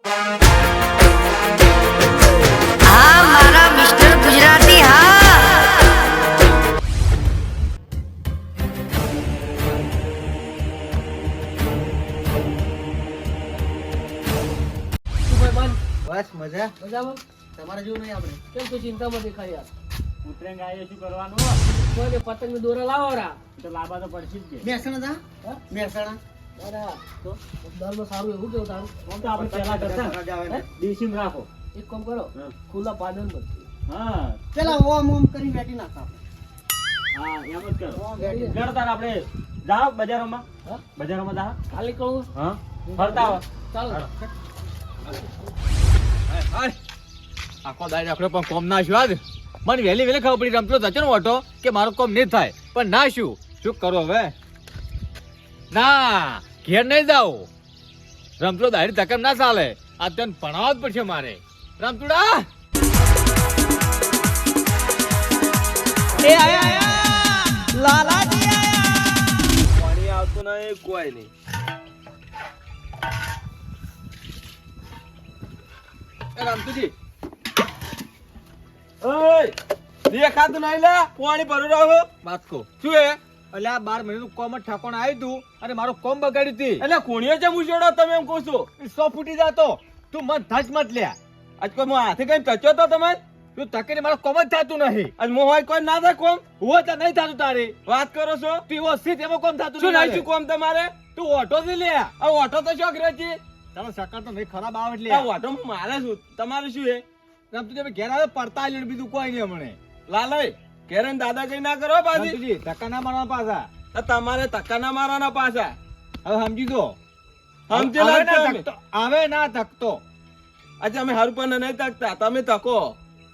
હા મારા મિસ્ટર ગુજરાતી હા. બસ મજા મજામાં? તમારે જેવું નહીં આપણે. કેમ તું ચિંતામાં દેખાય યાર? ઉતરેંગ આવીએ શું કરવાનું કોઈ ને પતંગ ને દોરા લાવો રા. તો લાંબા તો પડશે જ કે મહેસાણા જા હા? મહેસાણા અરે હા. તો અમદાવાદમાં સારું એવું કેવું તારું? આમ તો આપણે પહેલા કરતા હે? દેશી રાખો. એક કામ કરો, હા. ખુલ્લા પાદન બધું. હા પેલા ઓમ ઓમ કરી વેટી નાખા હા એમ જ કરો વેટી. ગણતા આપણે જાઓ બજારોમાં હા? જાઓ ખાલી કહું હા ફરતા આવો ચાલો. આખો દાડે આપણે પણ કોમ ના શું આજ મને વહેલી વહેલી ખબર પડી રમતો જતો ને ઓટો કે મારો કોમ નહીં થાય પણ ના શું કરો હવે ના ઘેર નહીં જાવ રમતો દાડી ધક્કમ ના ચાલે આ તને ભણાવવા જ પડશે મારે રમતુડા એ આયા લાલાજી આયા પાણી આવતું નહીં કોઈ નહીં. એ રમતુજી ઓય દેખાતું નહીં લે પાણી ભરું રહ્યો વાત કહો શું હે એટલે આ 12 મહિનાનું કોમ જ ઠાકોણ આવ્યું તું અને મારો કોમ બગાડી હતી એટલે કોણીઓ છે મુશોડો તમે એમ કહો છો? 100 ફૂટી જાતો તું મત ધજ મત લ્યા આજ કોઈ હું હાથે કઈ ટચ્યો તો તમે તું તકીને મારો કોમ જ થતું નહીં આજ મોં હોય કોઈ ના થાય કોમ હું તો નહીં થતું તારે વાત કરો છો? તું એવો સીટ એમાં કોમ થતું શું નહીં નહીં શું કોમ તમારે? તું ઓટો થી લે આ ઓટો તો શોખ રહે છે. તારો સકર તો નહીં ખરાબ આવે એટલે આ ઓટો હું મારે છું તમારે શું હે? રમતું તમે ઘેર આવે પડતા લે બીજું કોઈ નહીં હમણે લાલય ઘેરે ને દાદા કઈ ના કરો પાછી. રમતુજી ધક્કા ના મારવા પાછા આ તમારે ધક્કા ના મારવાના પાછા. હવે સમજી દો સમજેલા આવે જ ના તમે. ધકતો, આવે ના ધકતો આજે અમે હરપન નહીં તકતા તમે તકો.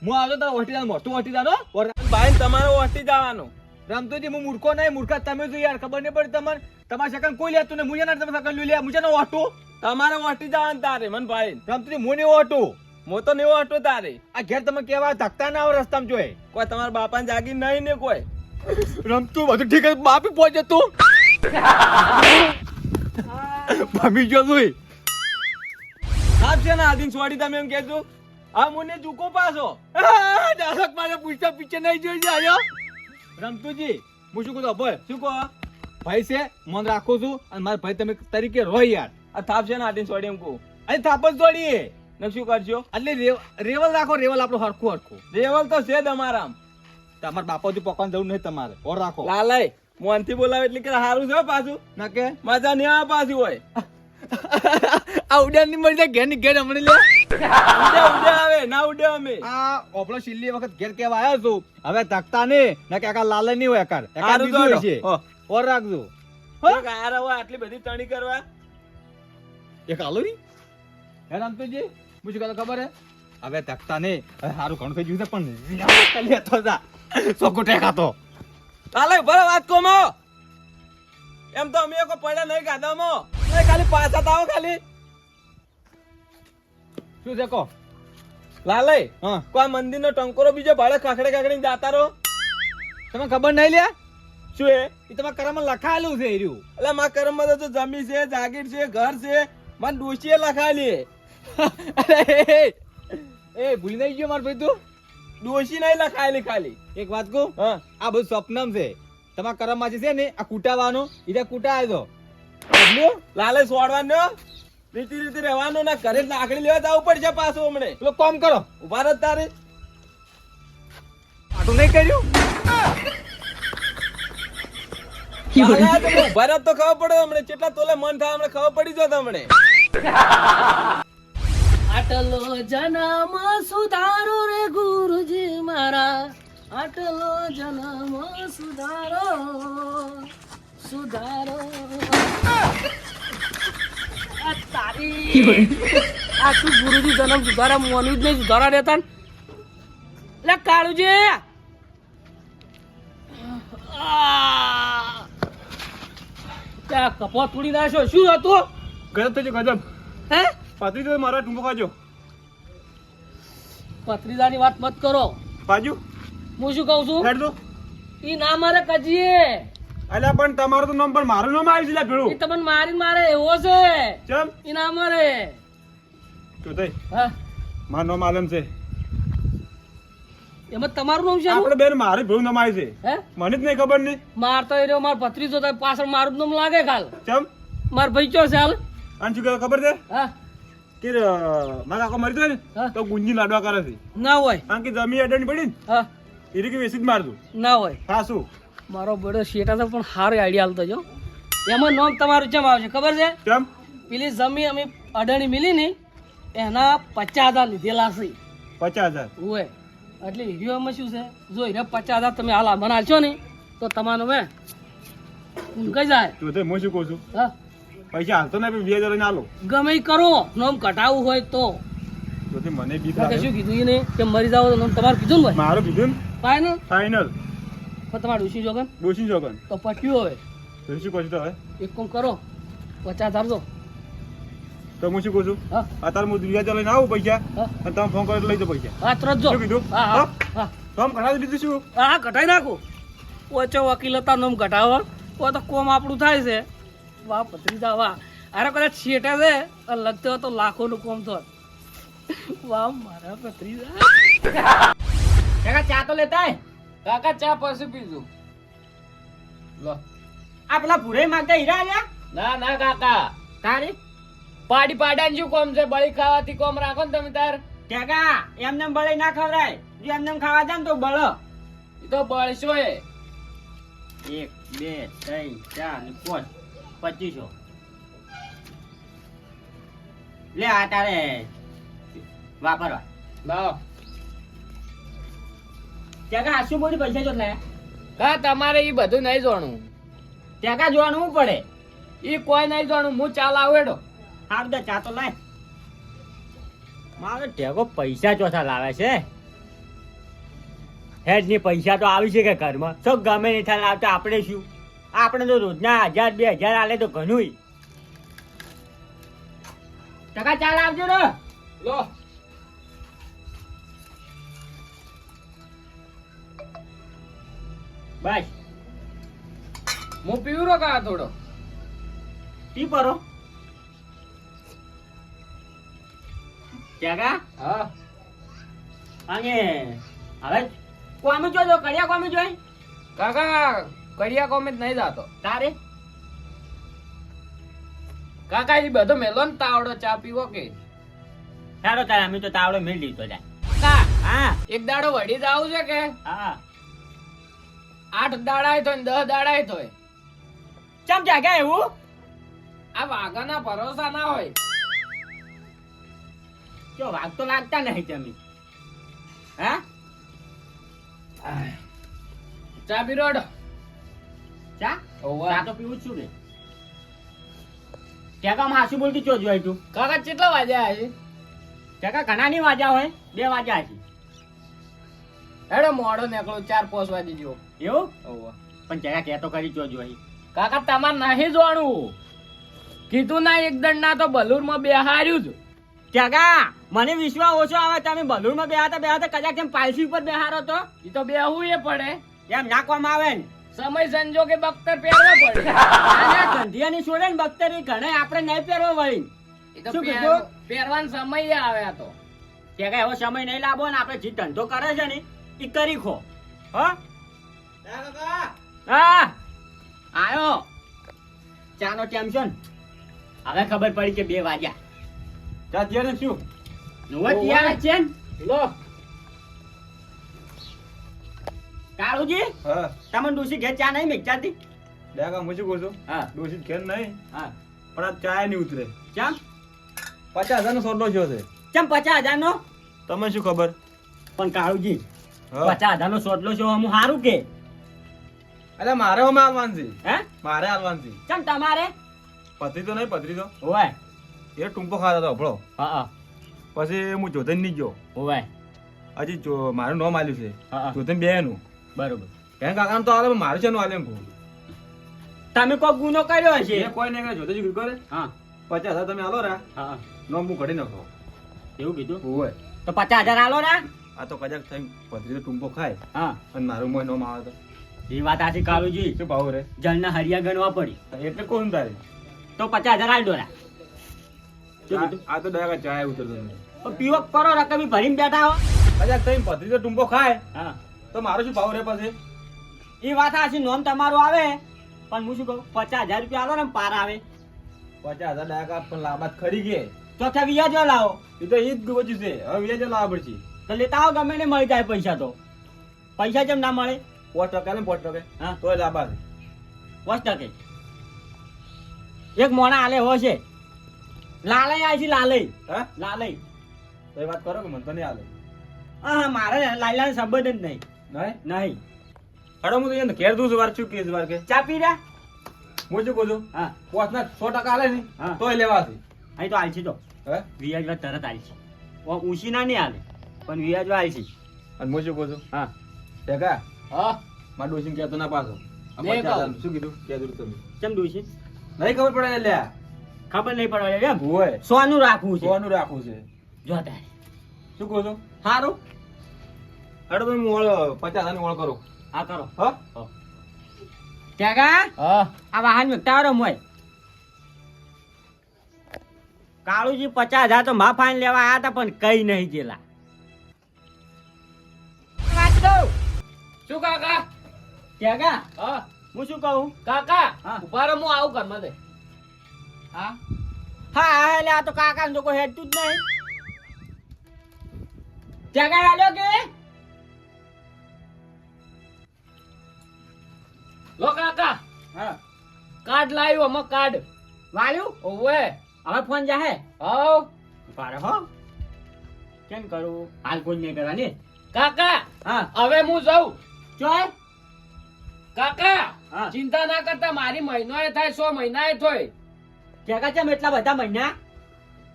હું આવતો તારો ઓટીદાર મોટું ઓટીદાર હો ભાઈ તમારે ઓટી જવાનું. રમતુજી હું મૂર્ખો નહીં મૂર્ખા તમે જો યાર ખબર નહીં પડી તમને તમારા સકન કોઈ લેતું નહીં મુજે ના તમે સકન લ્યો લે મુજે નો ઓટું તમારે ઓટી જવાનું તારે મન ભાઈ. રમતુજી હું નહીં ઓટું મો તો નહીં ઓટો તારે. આ ઘેર તમે કેવા ધકતા ના આવે રસ્તામાં જોઈ કોઈ તમારા બાપાને જાગી નહીં ને કોઈ. રમતું બધું ઠીક છે બાપી પહોંચે તું ભાભી જો તું સાપ છે ને આદિન છોડી તમે એમ કહેજો. હા મને ચૂકો પાછો. ડાયરેક્ટ મારે પૂછતા પીછે નહીં જોઈ જાય રમતુજી હું શું કહું બોલ શું કહો? ભાઈ છે મન રાખું છું અને મારા ભાઈ તમે તરીકે રહો યાર આ થાપ છે ને આદિન છોડી એમ કહું. અહીં થાપસ દોડીએ ને શું કરજો? એટલે રેવલ રાખો રેવલ આપણું હરખું હરખું રેવલ તો છે તમારા. તમારા બાપાજી પકવાનું જવું નહીં તમારે ઓર રાખો લાલાય મોનથી બોલાવે એટલે કે સારું છે હો પાછું. ના કે મજા નહીં આવે પાછું હોય. આ ઉડ્યા ની મળી જાય ઘેર ની ઘેર હમણાં લે ઉડે આવે ના ઉડે અમે. આ ઓપલો સિલ્લી વખત ઘેર કેવા આવ્યો છું હવે તકતા ને ના કે આકા લાલ નહીં હોય આકાર એકા સારું બીજું તો હોય છે હો. ઓર રાખજો તો કાંઈ હોય આટલી બધી ટણી કરવા. એક આલો ની હે રામતુજી મુझे કદા ખબર હે હવે તકતા ને હવે સારું ઘણું થઈ ગયું છે પણ કલી હતો જા સોકો ટેકાતો લાલાય ભલે વાત કોમો. એમ તો અમે કોઈ પડ્યા નહીં ગાધામાં. એ ખાલી પાછા આવો ખાલી. શું છે કો લાલાય હા કોઈ મંદિરનો ટંકોરો બીજો ભાડે ખાખડે ખાખડે જાતા રહો. તમે ખબર નહીં લ્યા શું હે? એ તમારા કરામાં લખાયેલું છે એર્યું એટલે મારા કર્મમાં તો જમીન છે, જાગીર છે, ઘર છે. મને ડોશીએ લખાયેલી. એ ભૂલી નહીં ગયો માર ભાઈ તું ડોશી નહીં લખાયેલી ખાલી. એક વાત કહું હા આ બધું સ્વપ્નમ છે તમારા કરમમાં જે છે ને આ કૂટાવાનો એટલે કૂટા આવ્યો લાલે છોડવાનો રીતિ રહેવાનું ના ઘરે લાકડી લેવા જવું પડશે પાછું હમણે. પેલો કામ કરો ઉભા રહો તારે. આટલું નહીં કર્યું લાલે આ તમે ઉભા રહો તો ખબર પડે હમણે કેટલા તોલે મન થાય હમણે ખબર પડી જાય તમને. આટલો જન્મ સુધારો રે ગુરુજી મારા, આટલો જન્મ સુધારો સુધારો. આ તારી આ શું ગુરુજી જન્મ સુધારા મોનું જ નહીં સુધારા રહેતા ને? લે કાળુજી ત્યાં કપો તોડી નાખ્યો શું હતું? ગજબ થજો ગજબ. હે પાછી તો મારા ટૂંકો ખાજો. પત્રીદાની વાત મત કરો. બાજુ હું શું કહું છું? હેડ દો. ઈ ના મારે કજીએ અલ્યા પણ તમારું તો નામ પણ મારું નામ આવી છે ઈ તમને મારી મારે એવો છે. ચમ ઈ ના મારે જોતાઈ હા મારું નામ આલમ છે. એમાં તમારું નામ છે આપણે બેન મારું ભૂલ નામ આવ્યું છે. હે મને જ નહીં ખબર ને. માર તો એ રહ્યો માર ભત્રીજો તો પાછળ મારું જ નામ લાગે કાલ ચમ માર ભાઈ ચો છે હાલ આને શું કહેવાય ખબર છે હા કે મારા કાકો મરી જાય હા. ને તો ગુંજી લાડવા કરે છે. ના હોય કારણ કે જમી અડણી પડી ને હા એ રીતે વેસી જ મારતું. ના હોય હા શું મારો બડો શેઠા તો પણ સારો આઈડિયા હાલતો જો એમાં નામ તમારું ચમ આવશે ખબર છે કેમ પેલી જમી અમે અડાણી મિલી ને એના 50,000 લીધેલા છે 50,000 હોય એટલે હીરોમાં શું છે જો હીરો 50,000 તમે હાલ મને આલશો ને તો તમારું મેં ઊંઘાઈ જાય તો તે હું શું કહું છું હા પૈસા હાલતો ને 2,000 લઈને આલો. ગમે ઈ કરો નામ કટાવવું હોય તો તો તે મને બીક કારણ કે લાગે. શું કીધું એને કે મરી જાવ તો નામ તમારું કીધું ને ભાઈ મારું કીધું ને ફાઈનલ ફાઇનલ પણ તમારું ડૂસી જોગન ડોશી જોગન તો પટ્યું હવે તો શું કહું છું તો હવે એક કામ કરો 50,000 દો તો હું શું કહું છું હા અત્યારે હું 2,000 લઈને આવું પૈસા હા અને તમે ફોન કરી લઈ જાઓ પૈસા. હા તરત જો શું કીધું? હા હા હા તો આમ ઘણા દીધું શું હા ઘટાઈ નાખું ઓછો વકીલ હતા નોમ ઘટાવો તો કોમ આપણું થાય છે વાહ ભત્રીજા વાહ અરે કદાચ છેટા છે અને લગતો હોય તો લાખોનું કોમ થોત વાહ મારા ભત્રીજા કાકા ચા તો લેતા આય. કાકા ચા પછી પીધું લો આ પેલા ભૂરે માંગતા હીરા આલ્યા ના ના કાકા તારી પાડી પાડાને શું કોમ છે બળી ખાવાથી કોમ રાખો ને તમે તાર કાકા એમને બળે ના ખવડાય જો એમને ખાવા જાય ને તો બળ એ તો બળશો એ 1 2 3 4 ને 5 2500 લે આ તારે વાપરવા લાવો કાકા આ શું બોલી પૈસા જો લાયા કા તમારે એ બધું નહીં જોણું કાકા જોવાનું પડે એ કોઈ નહીં જોણું હું ચાલ આવેડો હાર દે ચા તો લાય મારો ટેકો પૈસા ચોથા લાવે છે હેડ ની પૈસા તો આવી છે કે ઘરમાં સૌ ગમે નહીં થાય લાવતા આપણે શું આપણે તો રોજના 1,000 2,000 આલે તો ઘણું ટકા ચાલ આવજો ને લો બસ હું પીવું રો કા થોડો ટી પરો ટકા હા અને હવે કોમી જોજો કડિયા કોમી જોઈ કાકા કડિયા કોમે જ નહીં જાતો તારે કાકા એ બધો મેલો ને તાવડો ચા પીવો કે સારો તારે અમે તો તાવડો મેળ લીધો જાય કાકા હા એક દાડો વડી જાવું છે કે હા 8 દાડાય તો 10 દાડાય તો ચમ જાગ્યા એવું આ વાઘાના ભરોસા ના હોય જો વાગ તો લાગતા નહીં તમે હા ચા પી રોડ ચા ઓવા. ચા તો પીવું જ છું ને ટેકા માં હાસુ બોલતી ચો જોઈ તું કાકા કેટલા વાગ્યા છે ટેકા ઘણા ની વાગ્યા હોય 2 વાગ્યા છે હેડો મોડો નીકળો 4-5 વાગે જેવો એવું ઓવા. પણ ટેકા કે તો કરી ચો જોઈ કાકા તમાર નહીં જોવાનું કીધું ના એક દંડ ના તો બલૂર માં બેહાર્યું જ ટેકા મને વિશ્વાસ ઓછો આવે તમે બલૂર માં બેહાતા કદાચ એમ પાલસી ઉપર બેહારો તો એ તો બેહવું એ પડે એમ નાખવામાં આવે ને સમય સંજોગે બખ્તર પહેરવા પડે આના ગંધિયાની છોડે ને બખ્તરી ઘણે આપણે નહીં પહેરવા વળી એ તો શું કીધું? પહેરવાનો સમય આવે આ તો ટેકા એવો સમય નહીં લાવો ને આપણે જે ધંધો કરે છે ને એ કરી ખો હા આયો ચાનો ટેન્શન હવે ખબર પડી કે 2 વાગ્યા ચા થયા ને શું નુવા તૈયાર જ છે ને લો કાળુજી હા તમને ડોસી ઘેર ચા નહીં મેકજાતી દેખા હું શું કહું છું હા ડોશી ઘેર નહીં હા પણ આ ચા નહીં ઉતરે ચમ 50,000 નો સોદો થયો છે ચમ 50,000 નો તમને શું ખબર પણ કાળુજી હા. 50,000 નો સોટલો છે હું હારું કે અરે મારે અમે હાલવાનું છે હે મારે હાલવાનું છે ચમ તમારે પતરી તો નહીં પતરી તો ઓય એ ટૂંપો ખાતા હતો ભળો હા પછી હું જોધન નહીં ગયો ઓય હજી મારું નામ આલ્યું છે હા જોધન બે નું બરોબર કેમ કાકા તો હાલે મારું છે નું હાલે એમ કહું તમે કોઈ ગુનો કર્યો હશે એ કોઈ નહીં કરે જોધન જ કરે હા 50,000 તમે હાલો રા હા નામ હું કાઢી નાખો એવું કીધું હોય તો 50,000 આલો ને આ તો કદાચ થઈ પતરી તો ટૂંપો ખાય હા અને મારું મોય નામ આવે તો એ વાત આથી કાળુજી શું ભાવ રે જળના હરિયા ગણવા પડી એટલે કોણ તારે તો 50,000 આલ દોરા આ તો ડાયરેક્ટ ચાય ઉતરતો નહીં. પણ પીવો કરો રકમી ભરીને બેઠા હો. અચ્છા તઈ ભત્રીજો ટુંબો ખાય હા તો મારો શું ભાવ રે પછી? એ વાત હાચી, નોમ તમારું આવે પણ હું શું કહું 50,000 રૂપિયા આલો ને પાર આવે 50,000 ડાયકા પણ લાંબા ખરી ગયા. ચોથા વ્યાજ લાવો એ તો ઈ જ ગોચ્યું છે. હવે વ્યાજ લાવવા પડશે. તો લેતા આવો, ગમે ને મળી જાય પૈસા. તો પૈસા કેમ ના મળે? 5% ને 5%. હા તોય લાંબા છે. 5% એક મોણા આલે હોય છે. લાલય આવી છે, લાલય હા લાલય. તો એ વાત કરો કે મને તો નહીં આલે. હા મારે લાયલા સંબંધ જ નહીં. નહીં નહીં હડો હું તો એને ઘેર દઉં છું વાર શું કેસ વાર કે ચા પી રહ્યા? હું શું કહું છું હા 5% આલે ને હા. તોય લેવા છે. અહીં તો આલછી તો હે વ્યાજ વાત તરત આલછી. ઊંચી ના નહીં આલે પણ વ્યાજ આલછી. અને હું શું કહું છું હા ટેકા હા મારા ડોશીને કહેતો ના પાછો. આ નહીં 50,000 કહું. શું કીધું કહેતું તમે કેમ દુશી? નહીં ખબર પડે લ્યા. ખબર નહીં પડવા એમ હોય સોનું રાખવું છે. સોનું રાખવું છે. જો તારે શું કહું છું સારું. હડો તો હું 50,000 ની ઓળ કરું. હા કરો. હા ક્યાં હા આ વાહન વેચતા રહો મોય. કાળુજી 50,000 તો મા ફાઈન લેવા આયા હતા પણ કઈ નહીં ગયેલા. શું કાકા? ક્યાં હા હું શું કહું? કાકા હા. ઉભા રહો, હું આવું ઘરમાં દે. હા હા એટલે આ તો કાકા ને તો કોઈ હેડતું જ નહીં. ક્યાં આલ્યો કે લો કાકા, હા કાર્ડ લાવ્યો અમે કાર્ડ. વાળ્યું ઓવે હવે ફોન જાહે. આવ પાડે હો કેમ કરું હાલ કોઈ નહીં કરવાની. કાકા હા હવે હું જાઉં. ચોય કાકા હા. ચિંતા ના કરતા, મારી મહિનો એ થાય 100 મહિના એ થાય. ક્યાં ચમ એટલા બધા મહિના?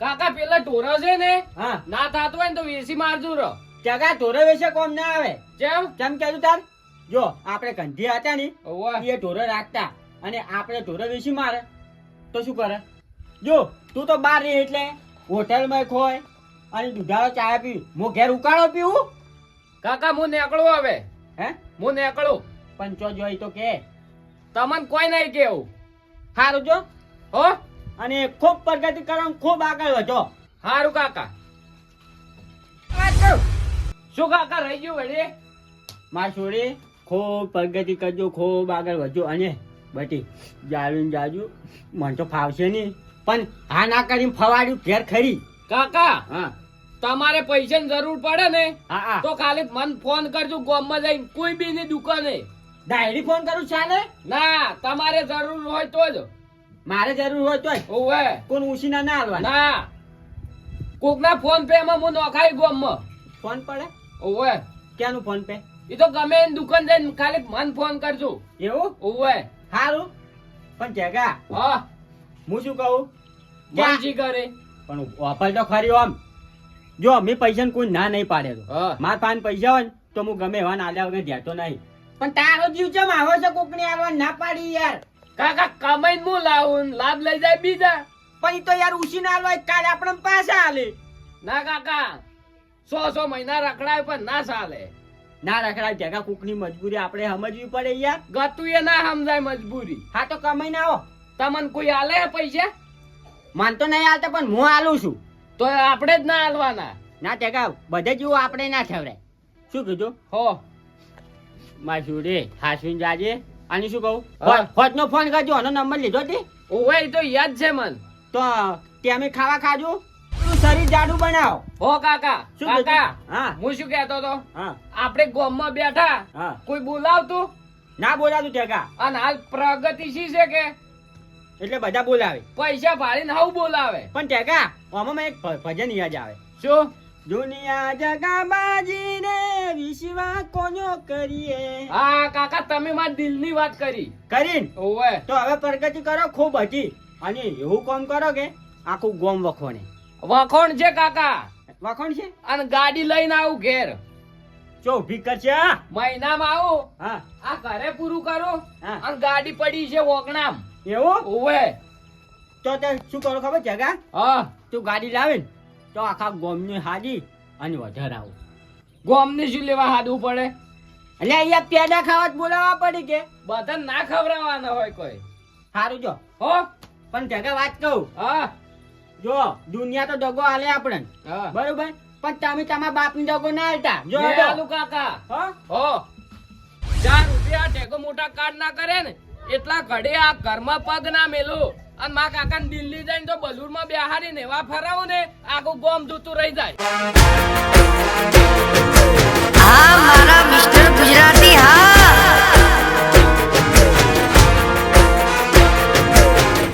કાકા પેલા ઢોરો છે ને, હા ના થાતું હોય ને તો વેસી મારજો રો. ક્યાં ઢોરે વિશે કોમ ના આવે. કેમ? કેમ કહેતું તાર? જો આપણે કંઠી હતા ને ઓવે એ ઢોરે રાખતા અને આપણે ઢોરે વેચી મારે તો શું કરે? જો તું તો બહાર રહી એટલે હોટલમાં ખોય અને દૂધાળો ચા પી, હું ઘેર ઉકાળો પીવું. કાકા હું નીકળું હવે. હે હું નીકળું. પંચો જોઈ તો કે તમને કોઈ નહીં કેવું. સારું જો હો અને ખૂબ પ્રગતિ કરો ને ખૂબ આગળ વધો. હારું કાકા. શું કાકા રહી ગયું વળી? માર છોડી ખૂબ પ્રગતિ કરજો, ખૂબ આગળ વધજો અને બટી જાળવીને જાજુ. મને તો ફાવશે નહીં પણ હા ના કરીને ફવાડ્યું ઘેર ખરી. કાકા હા તમારે પૈસાની જરૂર પડે ને હા હા તો ખાલી મન ફોન કરજો, ગામમાં જઈને કોઈ બી ની દુકાને. ડાયરી ફોન કરું ચાલે? ના તમારે જરૂર હોય તો જ. મારે જરૂર હોય તોય ઓવે કોણ ઉછીના ના હાલવાના. ના કોકના ફોન પે માં હું નોખાઈ ગામમાં. ફોન પડે? ઓવે ક્યાંનું ફોન પે? એ તો ગમે એની દુકાન જઈને ખાલી મન ફોન કરજો. એવું ઓવે સારું પણ જગા હા હું શું કહું મનજી કરે. પણ વાપર તો ખરી આમ. જો મેં પૈસા કોઈ ના નહીં પાડે તો હા માર પાસે પૈસા હોય ને તો હું ગમે એવા આલ્યા વગર ધ્યાતો નહીં. પણ તારો જીવ ચમ આવે છે કોકની આલવા ના પાડી યાર. કાકા કમાઈને હું લાવું ને લાભ લઈ જાય બીજા. પણ ઈ તો યાર ઉછીને આલવા કાલે આપણે પાછા આલે. ના કાકા 100 મહિના રખડાય પણ ના ચાલે. ના રખડાય જગા કોકની મજબૂરી આપણે સમજવી પડે યાર. ગતું એ ના સમજાય મજબૂરી. હા તો કમાઈને આવો. તમને કોઈ આલે હે પૈસા? માન તો નહીં આલતા પણ હું આલું છું. તો આપણે જ ના આલવાના. ના જગા બધે જેવું આપણે ના ખવડાય. શું કીધું? હો મારી છોડી હાસવીને જાજે. અને શું કહું હા. હોજનો ફોન કરજો, આનો નંબર લીધો તે ઓવે ઈ તો યાદ છે મન. તો તમે ખાવા ખાજો, તું શરીર જાડું બનાવો. હો કાકા શું કીધું? કાકા હા હું શું કહેતો તો, હા આપણે ગામમાં બેઠા હા કોઈ બોલાવતું ના બોલાતું ટેકા અને હાલ પ્રગતિ શી છે કે એટલે બધા બોલાવે. પૈસા ભાડીને હાવ બોલાવે. પણ ટેકા આમાં એક ભજન યાદ આવે. શું? દુનિયા જગા બાજીને વિશ્વાસ કોનો કરીએ. હા કાકા તમે મારા દિલની વાત કરી. કરીન ઓવે તો હવે પ્રગતિ કરો ખૂબ હતી અને એવું કામ કરો કે આખું ગોમ વખોને વખોણ છે કાકા. વખોણ છે. અને ગાડી લઈને આવું ઘેર. ચો ઊભી કરશે. મહિનામાં આવું હા આ ઘરે પૂરું કરું હા. અને ગાડી પડી છે ઓગણામ. એવું ઓવે તો તે શું કરો ખબર જગા? હા તું ગાડી લાવે ને તો આખા ગોમને હાજી અને વધારે આવું. ગોમને શું લેવા હાદવું પડે? એટલે અહીંયા પેડા ખાવા જ બોલાવવા પડે કે બધા ના ખવડાવવાના હોય કોઈ. સારું જો. હો પણ જગા વાત કહું, હા જો દુનિયા તો દગો આલે આપણે હા. બરોબર પણ તમે તમારા બાપની દગો ના આલતા જો લે હેડો. આલુ કાકા હા? હો 4 રૂપિયા ટેકો મોટા કાર્ડ ના કરે ને એટલા ઘડે આ ઘરમાં પગ ના મેલો અને મા કાકાને દિલ્હી જઈને તો બલૂરમાં બેહાડીને એવા ફરાવું ને આખું ગોમ જૂતું રહી જાય